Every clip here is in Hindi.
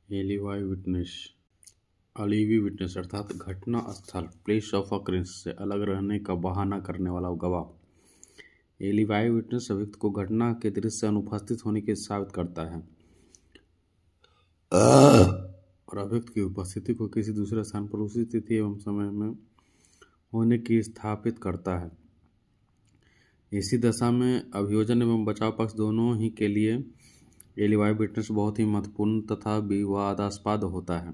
एलिवाई विटनेस अलीवी विटनेस अर्थात घटना स्थल प्लेस ऑफ अक्रेंस से अलग रहने का बहाना करने वाला गवाह। एलिवाई विटनेस अभियुक्त को घटना के दृश्य से अनुपस्थित होने की साबित करता है और अभियुक्त की उपस्थिति को किसी दूसरे स्थान पर उसी तिथि एवं समय में होने की स्थापित करता है। इसी दशा में अभियोजन एवं बचाव पक्ष दोनों ही के लिए एलिवाई विटनेस बहुत ही महत्वपूर्ण तथा विवादास्पद होता है।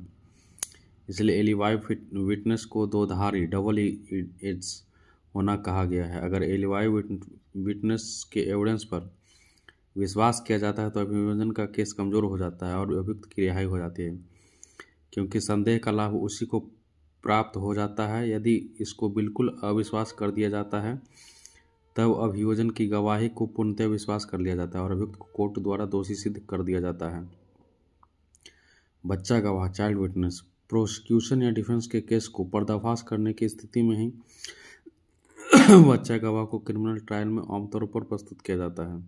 इसलिए एलिवाई विटनेस को दोधारी डबल एज होना कहा गया है। अगर एलिवाई विटनेस के एविडेंस पर विश्वास किया जाता है तो अभियोजन का केस कमजोर हो जाता है और अभियुक्त की रिहाई हो जाती है, क्योंकि संदेह का लाभ उसी को प्राप्त हो जाता है। यदि इसको बिल्कुल अविश्वास कर दिया जाता है तब अभियोजन की गवाही को पूर्णतः विश्वास कर लिया जाता है और अभियुक्त को कोर्ट द्वारा दोषी सिद्ध कर दिया जाता है। बच्चा गवाह चाइल्ड विटनेस प्रोसिक्यूशन या डिफेंस के केस को पर्दाफाश करने की स्थिति में ही बच्चा गवाह को क्रिमिनल ट्रायल में आमतौर पर प्रस्तुत किया जाता है।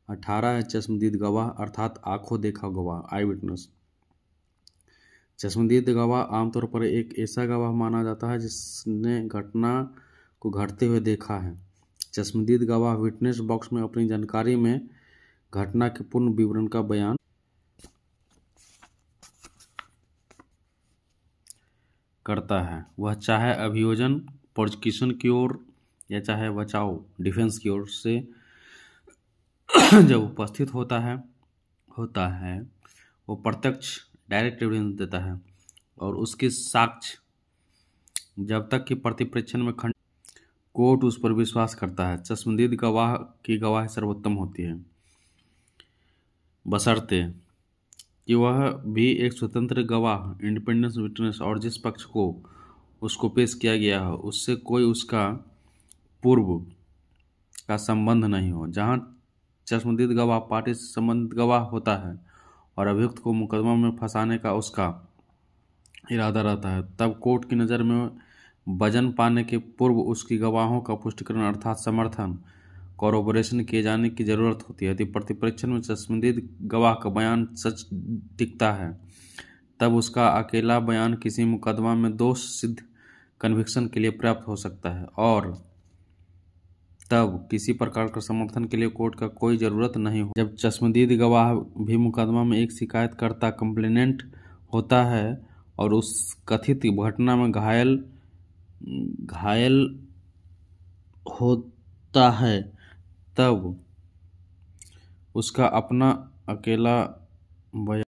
18 है चश्मदीद गवाह अर्थात आंखों देखा गवाह आई विटनेस। चश्मदीद गवाह आमतौर पर एक ऐसा गवाह माना जाता है जिसने घटना को घटते हुए देखा है। चश्मदीद गवाह विटनेस बॉक्स में अपनी जानकारी में घटना के पूर्ण विवरण का बयान करता है। वह चाहे अभियोजन प्रोसिक्यूशन की ओर या चाहे बचाव डिफेंस की ओर से जब उपस्थित होता है वो प्रत्यक्ष डायरेक्ट एविडेंस देता है और उसके साक्ष्य जब तक कि प्रतिप्रेक्षण में खंड कोर्ट उस पर विश्वास करता है। चश्मदीद गवाह की गवाही सर्वोत्तम होती है बशर्ते कि वह भी एक स्वतंत्र गवाह इंडिपेंडेंस विटनेस और जिस पक्ष को उसको पेश किया गया हो उससे कोई उसका पूर्व का संबंध नहीं हो। जहां चश्मदीद गवाह पार्टी से संबंधित गवाह होता है और अभियुक्त को मुकदमा में फंसाने का उसका इरादा रहता है, तब कोर्ट की नज़र में वजन पाने के पूर्व उसकी गवाहों का पुष्टिकरण अर्थात समर्थन कॉरोबोरेशन किए जाने की जरूरत होती है। यदि प्रतिप्रेक्षण में चश्मदीद गवाह का बयान सच दिखता है तब उसका अकेला बयान किसी मुकदमा में दोष सिद्ध कन्विक्शन के लिए पर्याप्त हो सकता है और तब किसी प्रकार का समर्थन के लिए कोर्ट का कोई जरूरत नहीं हो। जब चश्मदीद गवाह भी मुकदमा में एक शिकायतकर्ता कंप्लेनेंट होता है और उस कथित घटना में घायल होता है तब उसका अपना अकेला बयान